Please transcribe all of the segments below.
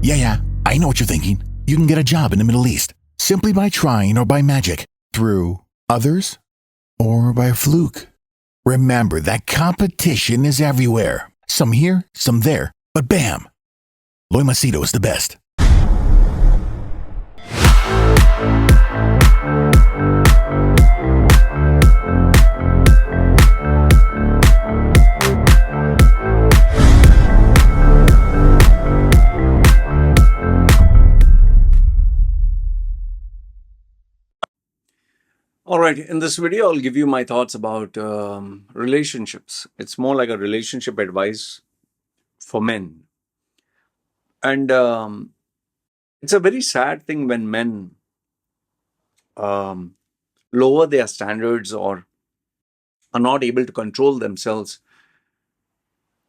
Yeah, I know what you're thinking. You can get a job in the Middle East simply by trying or by magic, through others, or by a fluke. Remember that competition is everywhere. Some here, some there, but bam! Loy Machedo is the best. All right, in this video, I'll give you my thoughts about relationships. It's more like a relationship advice for men. And it's a very sad thing when men lower their standards or are not able to control themselves,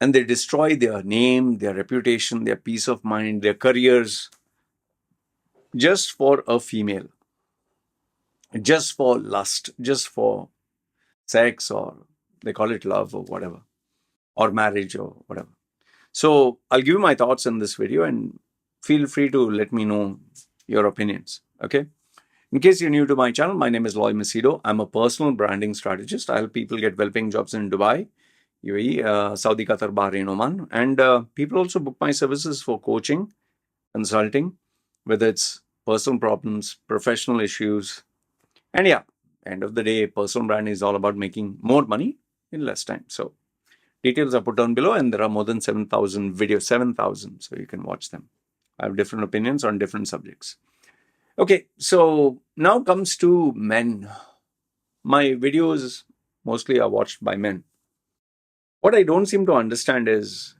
and they destroy their name, their reputation, their peace of mind, their careers, just for a female, just for lust, just for sex, or they call it love or whatever, or marriage or whatever. So I'll give you my thoughts in this video and feel free to let me know your opinions. Okay. In case you're new to my channel, my name is Loy Machedo. I'm a personal branding strategist. I help people get well-paying jobs in Dubai, UAE, Saudi, Qatar, Bahrain, Oman. And people also book my services for coaching, consulting, whether it's personal problems, professional issues. And yeah, end of the day, personal branding is all about making more money in less time. So details are put down below, and there are more than 7,000 videos, 7,000, so you can watch them. I have different opinions on different subjects. Okay, so now comes to men. My videos mostly are watched by men. What I don't seem to understand is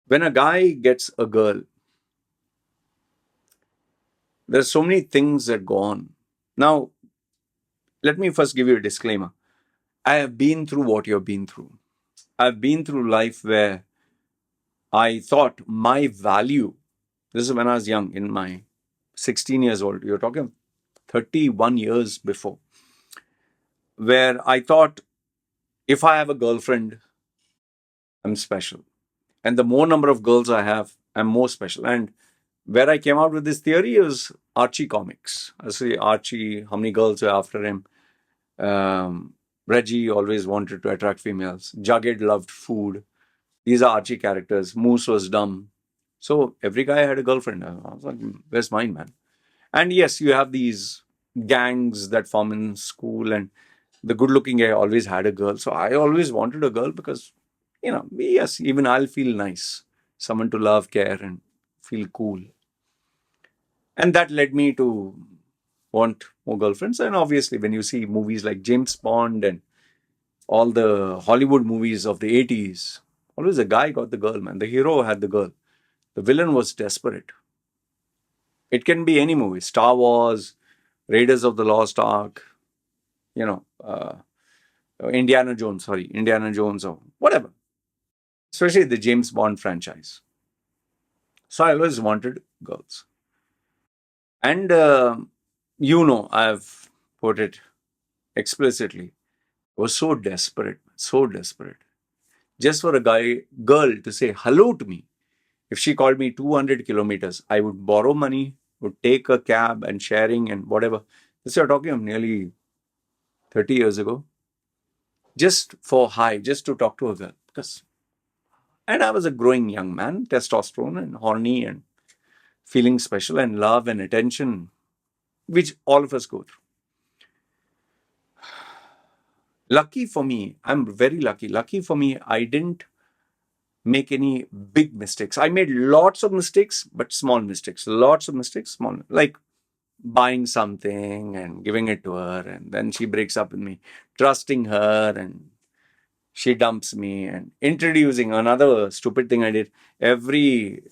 when a guy gets a girl, there's so many things that go on. Now, let me first give you a disclaimer. I have been through what you've been through. I've been through life where I thought my value, this is when I was young, in my 16 years old, you're talking 31 years before, where I thought if I have a girlfriend, I'm special. And the more number of girls I have, I'm more special. And where I came out with this theory is Archie comics. I say Archie, how many girls were after him? Reggie always wanted to attract females. Jughead loved food. These are Archie characters. Moose was dumb. So every guy had a girlfriend. I was like, where's mine, man? And yes, you have these gangs that form in school, and the good-looking guy always had a girl. So I always wanted a girl because, yes, even I'll feel nice. Someone to love, care, and feel cool. And that led me to want more girlfriends. And obviously, when you see movies like James Bond and all the Hollywood movies of the 80s, always a guy got the girl, man. The hero had the girl. The villain was desperate. It can be any movie. Star Wars, Raiders of the Lost Ark, Indiana Jones, or whatever. Especially the James Bond franchise. So I always wanted girls. And, I've put it explicitly. I was so desperate. Just for a girl to say hello to me. If she called me 200 kilometers, I would borrow money, would take a cab and sharing and whatever. This you're talking of nearly 30 years ago. Just for hi, just to talk to a girl. And I was a growing young man, testosterone and horny and feeling special and love and attention, which all of us go through. Lucky for me, I'm very lucky. Lucky for me, I didn't make any big mistakes. I made lots of mistakes, but small mistakes. Lots of mistakes, small. Like buying something and giving it to her, and then she breaks up with me. Trusting her, and she dumps me. And introducing, another stupid thing I did. Every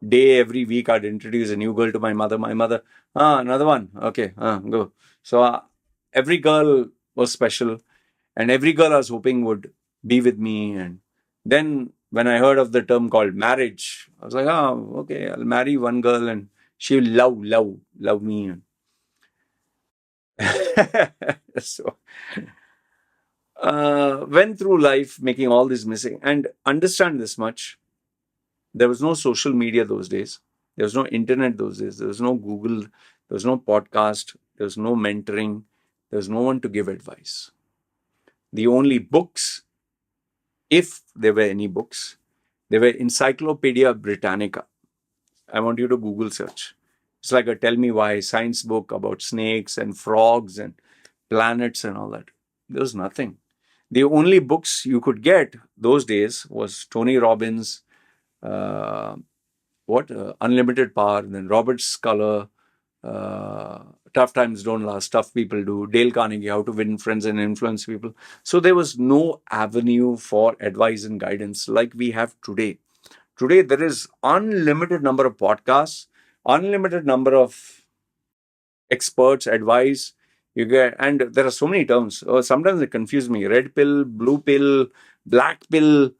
day, every week, I'd introduce a new girl to my mother. My mother, another one. Okay, go. So every girl was special. And every girl I was hoping would be with me. And then when I heard of the term called marriage, I was like, okay, I'll marry one girl and she will love me. So, went through life making all this missing. And understand this much. There was no social media those days. There was no internet those days. There was no Google. There was no podcast. There was no mentoring. There was no one to give advice. The only books, if there were any books, they were Encyclopedia Britannica. I want you to Google search. It's like a tell me why science book about snakes and frogs and planets and all that. There was nothing. The only books you could get those days was Tony Robbins, uh, Unlimited Power, then Robert Sculler, uh, Tough Times Don't Last, Tough People Do, Dale Carnegie, How to Win Friends and Influence People. So there was no avenue for advice and guidance like we have today. Today there is unlimited number of podcasts, unlimited number of experts, advice you get, and there are so many terms. Sometimes they confuse me. Red pill, blue pill, black pill,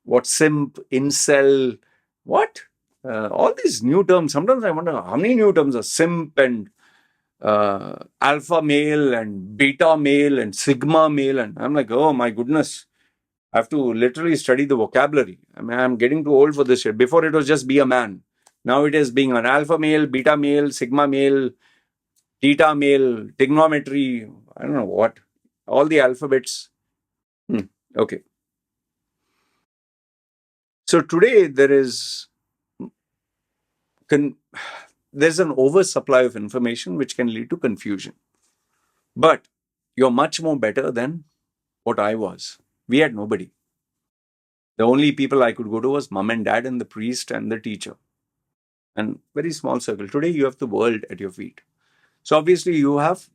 what simp, incel, what? All these new terms. Sometimes I wonder how many new terms are simp and alpha male and beta male and sigma male, and I'm like, oh my goodness. I have to literally study the vocabulary. I mean, I'm getting too old for this shit. Before it was just be a man. Now it is being an alpha male, beta male, sigma male, theta male, trigonometry. I don't know what. All the alphabets. Okay. So today there's an oversupply of information which can lead to confusion. But you're much more better than what I was. We had nobody. The only people I could go to was mom and dad and the priest and the teacher. And very small circle. Today you have the world at your feet. So obviously you have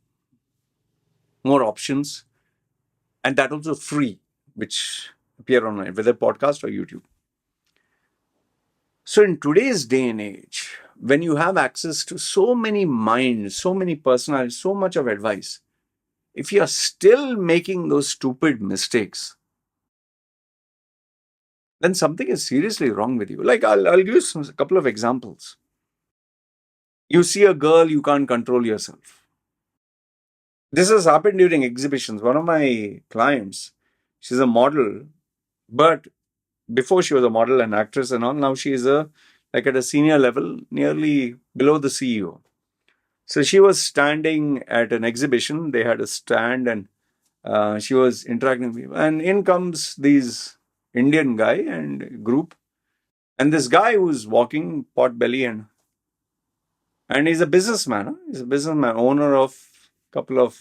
more options, and that also free, which appear online, whether podcast or YouTube. So in today's day and age, when you have access to so many minds, so many personalities, so much of advice, if you're still making those stupid mistakes, then something is seriously wrong with you. Like I'll give you a couple of examples. You see a girl, you can't control yourself. This has happened during exhibitions. One of my clients, she's a model, but before she was a model and actress and all, now she is like at a senior level, nearly below the CEO. So she was standing at an exhibition. They had a stand, and she was interacting with people. And in comes these Indian guy and group, and this guy who's walking pot belly, and he's a businessman. Huh? He's a businessman, owner of a couple of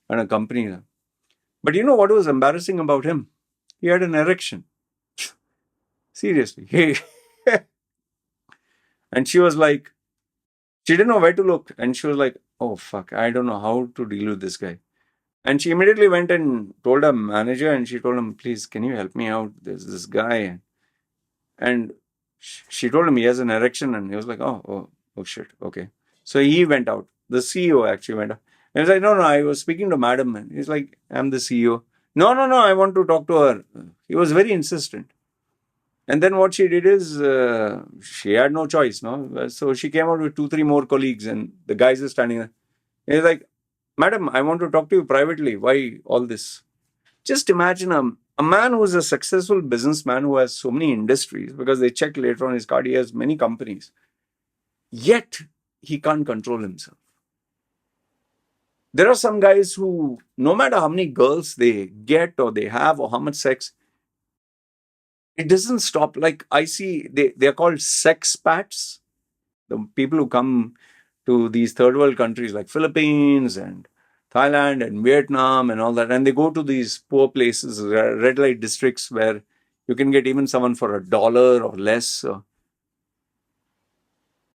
and a company. But you know what was embarrassing about him? He had an erection. Seriously. And she was like, she didn't know where to look. And she was like, oh, fuck, I don't know how to deal with this guy. And she immediately went and told her manager, and she told him, please, can you help me out? There's this guy. And she told him he has an erection, and he was like, oh shit, okay. So he went out. The CEO actually went out. And he's like, no, I was speaking to madam. And he's like, I'm the CEO. No, I want to talk to her. He was very insistent. And then what she did is, she had no choice, no? So she came out with 2-3 more colleagues, and the guys are standing there. He's like, madam, I want to talk to you privately. Why all this? Just imagine a man who is a successful businessman who has so many industries, because they check later on his card, he has many companies. Yet, he can't control himself. There are some guys who, no matter how many girls they get or they have or how much sex, it doesn't stop. Like I see, they're called sex pats. The people who come to these third world countries like Philippines and Thailand and Vietnam and all that, and they go to these poor places, red light districts, where you can get even someone for $1 or less.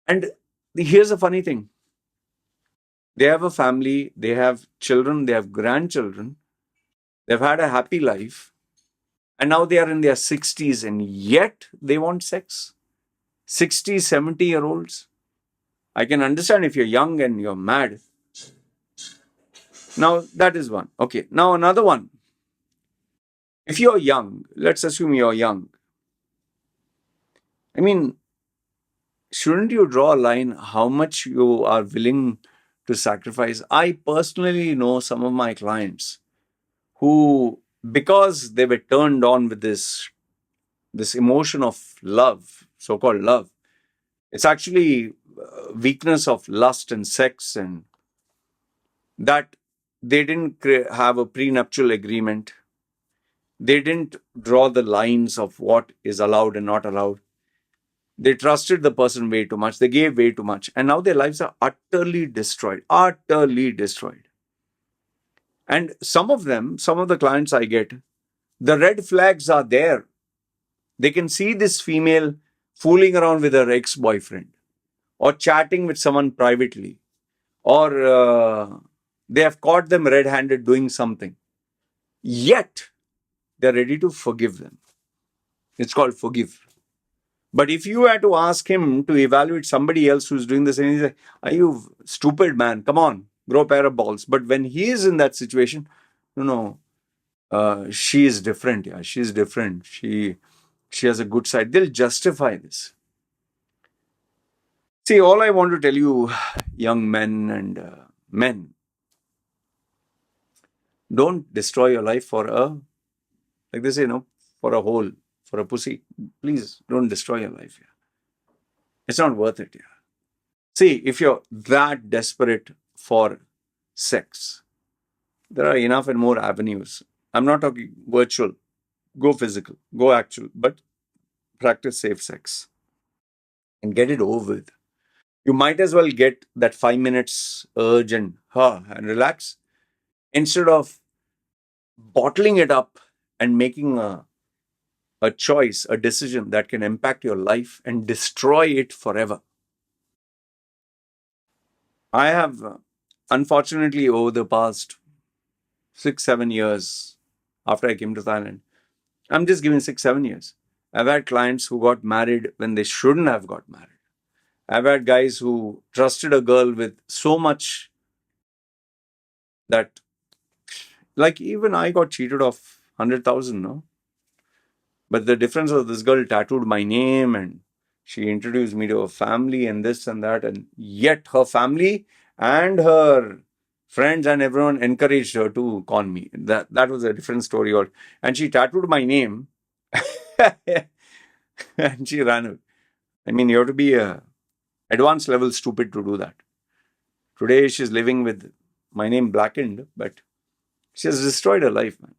And here's a funny thing. They have a family, they have children, they have grandchildren, they've had a happy life, and now they are in their 60s, and yet they want sex. 60, 70-year-olds. I can understand if you're young and you're mad. Now, that is one. Okay, now another one. If you're young, let's assume you're young. I mean, shouldn't you draw a line how much you are willing to sacrifice? I personally know some of my clients who, because they were turned on with this this emotion of love, so-called love. It's actually weakness of lust and sex, and that they didn't have a prenuptial agreement. They didn't draw the lines of what is allowed and not allowed. They trusted the person way too much. They gave way too much. And now their lives are utterly destroyed. Utterly destroyed. And some of them, some of the clients I get, the red flags are there. They can see this female fooling around with her ex-boyfriend, or chatting with someone privately, or they have caught them red-handed doing something. Yet, they're ready to forgive them. It's called forgive. But if you had to ask him to evaluate somebody else who's doing the same, he's like, are you stupid, man? Come on, grow a pair of balls. But when he is in that situation, she is different. Yeah, she's different. She has a good side. They'll justify this. See, all I want to tell you, young men and men, don't destroy your life for like they say, for a hole, for a pussy. Please don't destroy your life. Yeah. It's not worth it. Yeah. See, if you're that desperate for sex, there are enough and more avenues. I'm not talking virtual. Go physical, go actual, but practice safe sex and get it over with. You might as well get that 5 minutes urge and relax instead of bottling it up and making a choice, a decision that can impact your life and destroy it forever. I have, unfortunately, over the past 6-7 years after I came to Thailand, I'm just giving 6-7 years. I've had clients who got married when they shouldn't have got married. I've had guys who trusted a girl with so much that, like, even I got cheated of 100,000, no? But the difference was this girl tattooed my name and she introduced me to her family and this and that. And yet her family and her friends and everyone encouraged her to con me. That was a different story. And she tattooed my name and she ran away. I mean, you have to be a advanced level stupid to do that. Today she's living with my name blackened, but she has destroyed her life, man.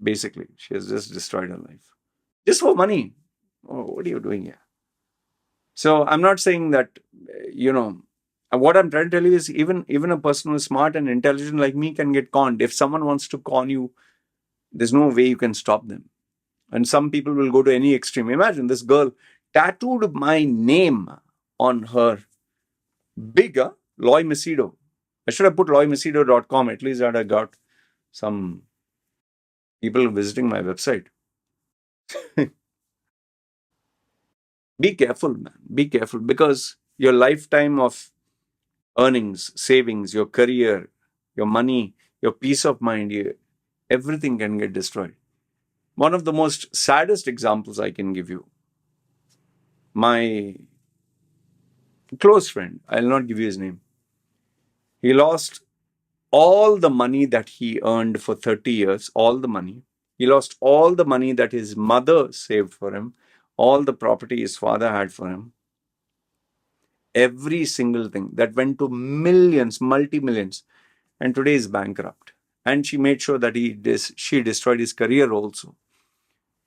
Basically, she has just destroyed her life. Just for money. Oh, what are you doing here? So I'm not saying that, what I'm trying to tell you is even a person who's smart and intelligent like me can get conned. If someone wants to con you, there's no way you can stop them. And some people will go to any extreme. Imagine this girl tattooed my name on her bigger Loy Machedo. I should have put loymachedo.com. At least I'd have got some people visiting my website. Be careful, man. Be careful, because your lifetime of earnings, savings, your career, your money, your peace of mind, everything can get destroyed. One of the most saddest examples I can give you, my close friend, I'll not give you his name. He lost all the money that he earned for 30 years, all the money. He lost all the money that his mother saved for him, all the property his father had for him. Every single thing that went to millions, multi-millions, and today is bankrupt. And she made sure that she destroyed his career also.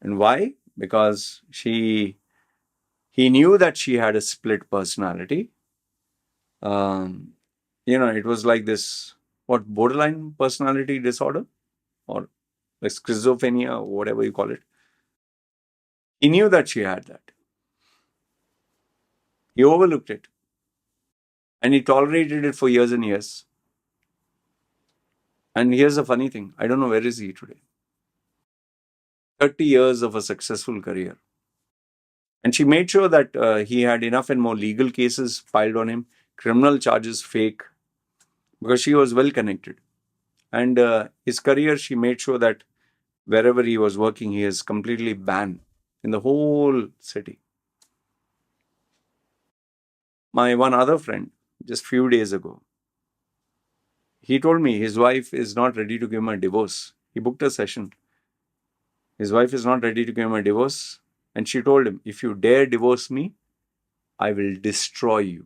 And why? Because he knew that she had a split personality. It was like this, borderline personality disorder, or like schizophrenia, or whatever you call it. He knew that she had that. He overlooked it. And he tolerated it for years and years. And here's the funny thing. I don't know where is he today. 30 years of a successful career. And she made sure that he had enough and more legal cases filed on him, criminal charges fake, because she was well connected. And his career, she made sure that wherever he was working, he is completely banned in the whole city. My one other friend, just few days ago, he told me his wife is not ready to give him a divorce. He booked a session. His wife is not ready to give him a divorce. And she told him, if you dare divorce me, I will destroy you.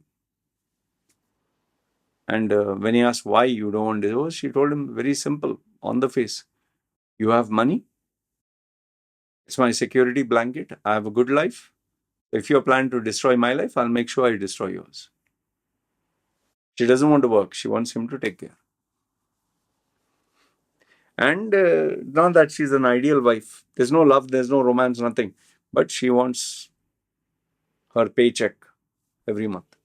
And when he asked why you don't want divorce, she told him very simple, on the face. You have money. It's my security blanket. I have a good life. If you're planning to destroy my life, I'll make sure I destroy yours. She doesn't want to work. She wants him to take care. And not that she's an ideal wife. There's no love, there's no romance, nothing. But she wants her paycheck every month.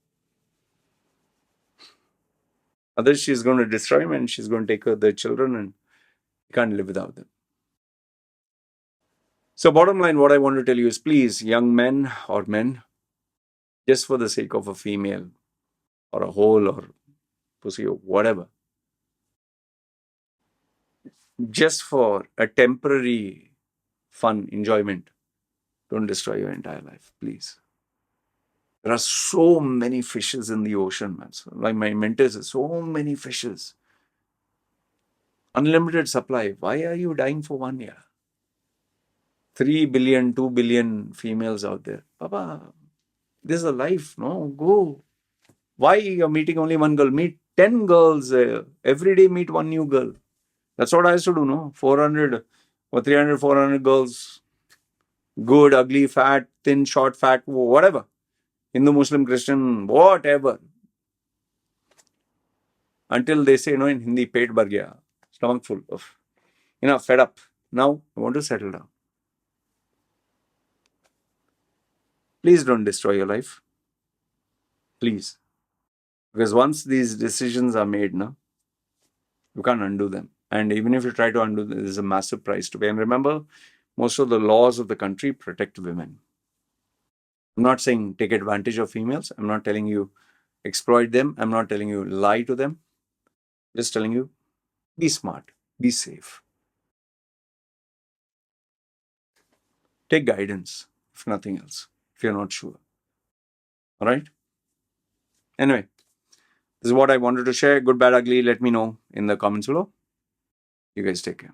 Otherwise, she's going to destroy him and she's going to take her their children and he can't live without them. So bottom line, what I want to tell you is, please, young men or men, just for the sake of a female or a hole or pussy or whatever, just for a temporary fun, enjoyment, don't destroy your entire life, please. There are so many fishes in the ocean, man. So, like my mentor says, so many fishes. Unlimited supply. Why are you dying for 1 year? 3 billion, 2 billion females out there. Papa, this is a life, no? Go. Why you're meeting only one girl? Meet 10 girls. Every day meet one new girl. That's what I used to do, no? 400 or 300, 400 girls. Good, ugly, fat, thin, short, fat, whatever. Hindu, Muslim, Christian, whatever. Until they say, no, in Hindi, pet bhar gaya. Stomach full of, fed up. Now, I want to settle down. Please don't destroy your life. Please. Because once these decisions are made, no, you can't undo them. And even if you try to undo them, there's a massive price to pay. And remember, most of the laws of the country protect women. I'm not saying take advantage of females. I'm not telling you exploit them. I'm not telling you lie to them. Just telling you be smart, be safe. Take guidance, if nothing else, if you're not sure. All right? Anyway, this is what I wanted to share. Good, bad, ugly. Let me know in the comments below. You guys take care.